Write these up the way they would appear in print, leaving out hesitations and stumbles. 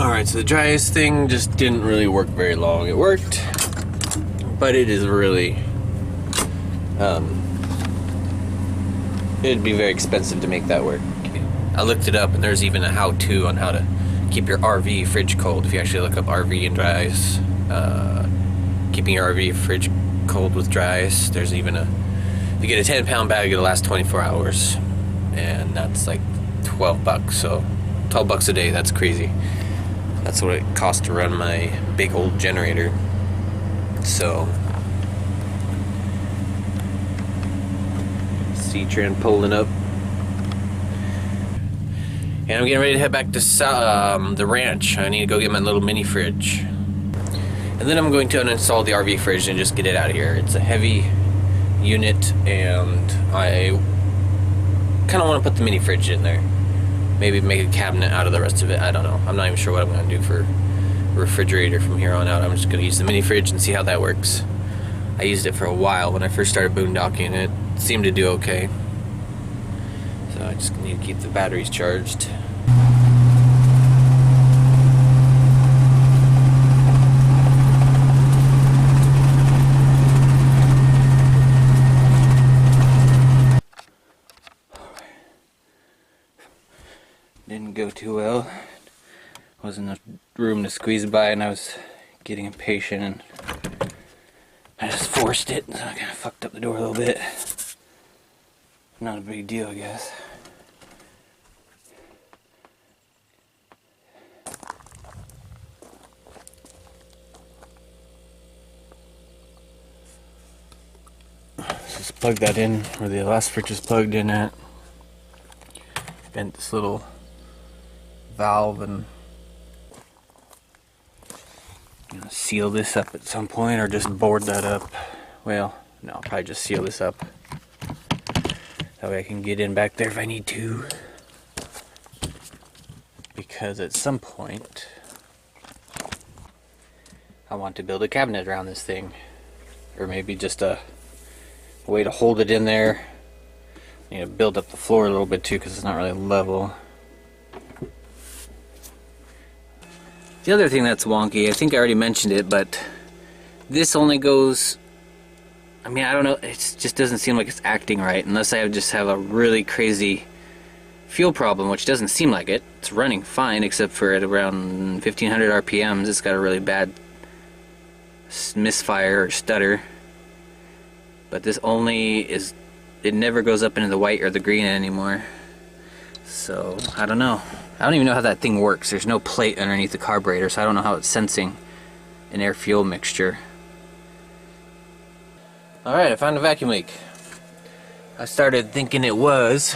Alright, so the dry ice thing just didn't really work very long. It worked, but it is really, it'd be very expensive to make that work. I looked it up, and there's even a how-to on how to keep your RV fridge cold. If you actually look up RV and dry ice, keeping your RV fridge cold with dry ice, there's even you get a 10-pound bag, it'll last 24 hours, and that's like $12, so $12 a day, that's crazy. That's what it costs to run my big old generator. So, C-Tran pulling up. And I'm getting ready to head back to the ranch. I need to go get my little mini fridge. And then I'm going to uninstall the RV fridge and just get it out of here. It's a heavy unit, and I kind of want to put the mini fridge in there. Maybe make a cabinet out of the rest of it. I don't know. I'm not even sure what I'm going to do for a refrigerator from here on out. I'm just going to use the mini fridge and see how that works. I used it for a while when I first started boondocking. It seemed to do okay. So I just need to keep the batteries charged. Didn't go too well. Wasn't enough room to squeeze by, and I was getting impatient, and I just forced it, so I kind of fucked up the door a little bit. Not a big deal, I guess. Just plug that in where the last fridge is plugged in at. Bent this little valve and seal this up at some point, or just board that up. Well, no, I'll probably just seal this up. That way I can get in back there if I need to. Because at some point I want to build a cabinet around this thing. Or maybe just a way to hold it in there. I need to build up the floor a little bit too, because it's not really level. The other thing that's wonky, I think I already mentioned it, but this only goes, I mean, I don't know, it just doesn't seem like it's acting right, unless I just have a really crazy fuel problem, which doesn't seem like it. It's running fine, except for at around 1500 RPMs, it's got a really bad misfire or stutter. But this only is, it never goes up into the white or the green anymore. So, I don't know. I don't even know how that thing works. There's no plate underneath the carburetor, so I don't know how it's sensing an air-fuel mixture. Alright, I found a vacuum leak. I started thinking it was,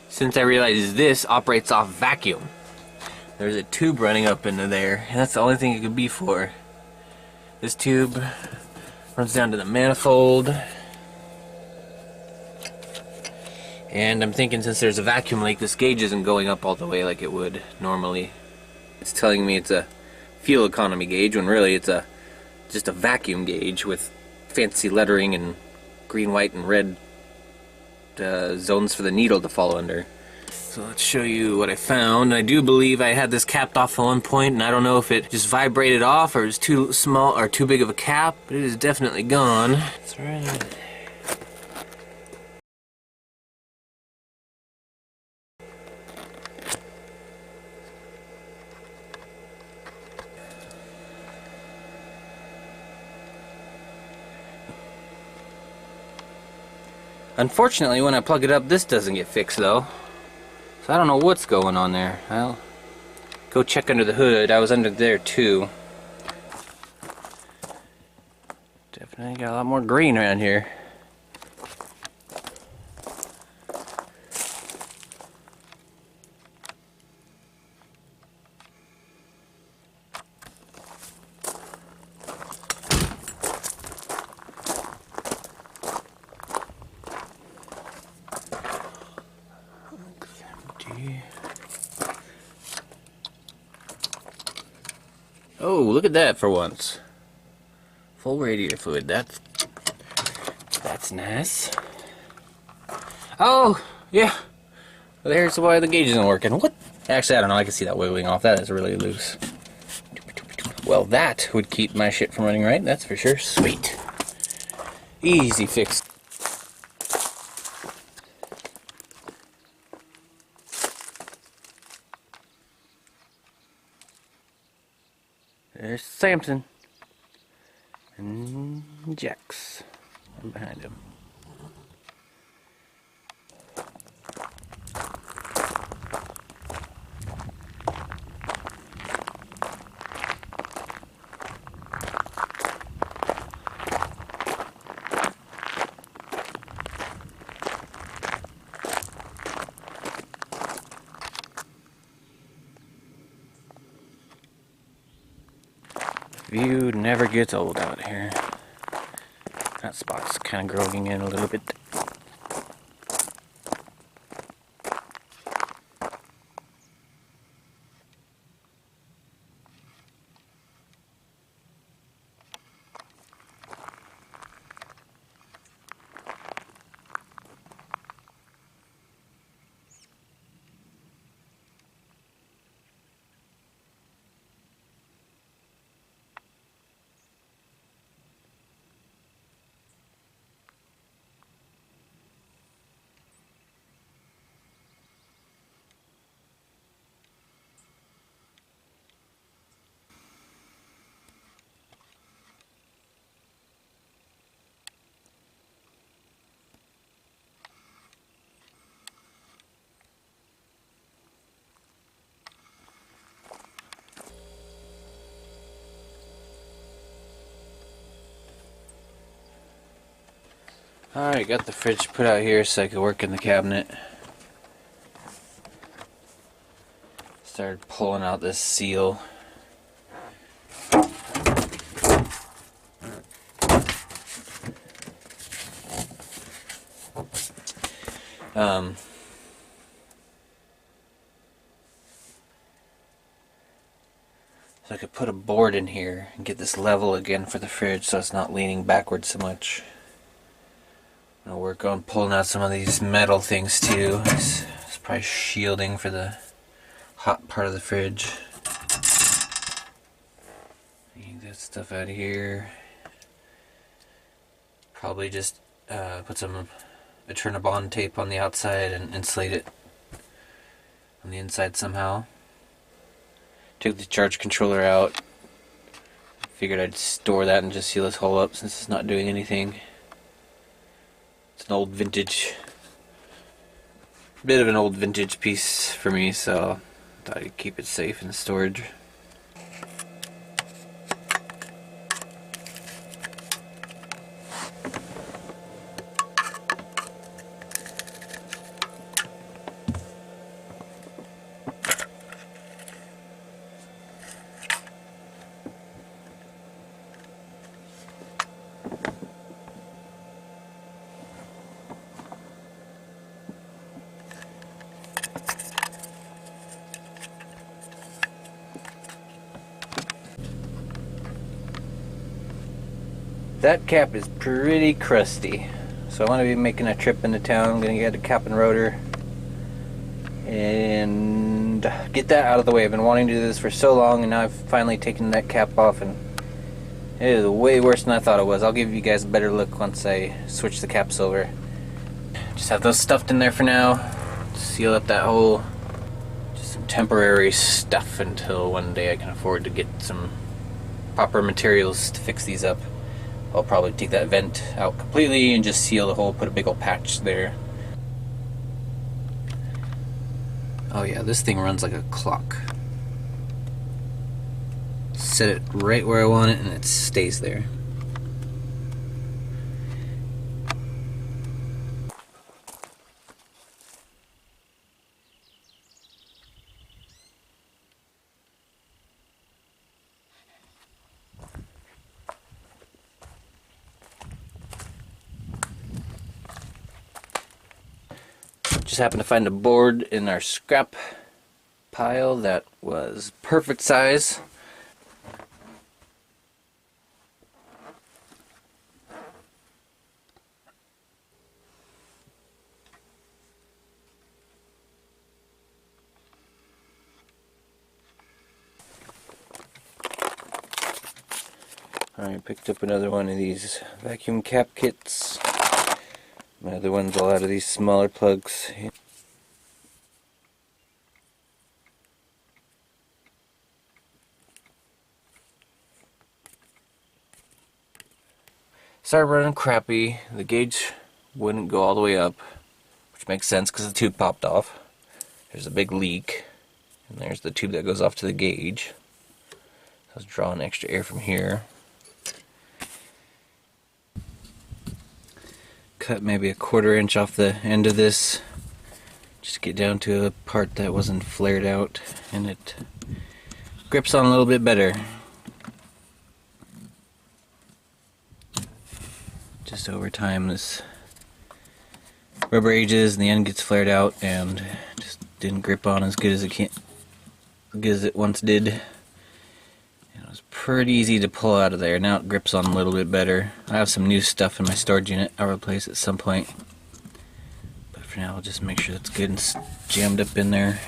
since I realized this operates off vacuum. There's a tube running up into there, and that's the only thing it could be for. This tube runs down to the manifold. And I'm thinking, since there's a vacuum leak, this gauge isn't going up all the way like it would normally. It's telling me it's a fuel economy gauge, when really it's just a vacuum gauge with fancy lettering and green, white, and red zones for the needle to fall under. So let's show you what I found. I do believe I had this capped off at one point, and I don't know if it just vibrated off or is too small or too big of a cap, but it is definitely gone. That's right. Unfortunately, when I plug it up, this doesn't get fixed though. So I don't know what's going on there. I'll go check under the hood. I was under there too. Definitely got a lot more green around here. Oh, look at that for once. Full radiator fluid. That's nice. Oh, yeah. There's why the gauge isn't working. What? Actually, I don't know. I can see that wiggling off. That is really loose. Well, that would keep my shit from running right. That's for sure. Sweet. Easy fix. There's Samson. And Jax. I'm behind him. View never gets old out here. That spot's kind of growing in a little bit. Alright, got the fridge put out here so I could work in the cabinet. Started pulling out this seal. So I could put a board in here and get this level again for the fridge so it's not leaning backwards so much. I'm gonna work on pulling out some of these metal things too. It's probably shielding for the hot part of the fridge. Get that stuff out of here. Probably just put some Eternabond tape on the outside and insulate it on the inside somehow. Took the charge controller out. Figured I'd store that and just seal this hole up since it's not doing anything. It's an old vintage, bit of an old vintage piece for me, so I thought I'd keep it safe in storage. That cap is pretty crusty, so I'm going to be making a trip into town. I'm going to get a cap and rotor and get that out of the way. I've been wanting to do this for so long, and now I've finally taken that cap off, and it is way worse than I thought it was. I'll give you guys a better look once I switch the caps over. Just have those stuffed in there for now. Seal up that hole. Just some temporary stuff until one day I can afford to get some proper materials to fix these up. I'll probably take that vent out completely and just seal the hole, put a big old patch there. Oh yeah, this thing runs like a clock. Set it right where I want it and it stays there. Just happened to find a board in our scrap pile that was perfect size. I picked up another one of these vacuum cap kits. My other one's all out of these smaller plugs. Started running crappy. The gauge wouldn't go all the way up, which makes sense because the tube popped off. There's a big leak, and there's the tube that goes off to the gauge. I was drawing extra air from here. Cut maybe a 1/4 inch off the end of this, just to get down to a part that wasn't flared out, and it grips on a little bit better. Just over time, this rubber ages and the end gets flared out and just didn't grip on as good as it once did. And it was pretty easy to pull out of there. Now it grips on a little bit better. I have some new stuff in my storage unit I'll replace at some point, but for now I'll just make sure it's good and jammed up in there.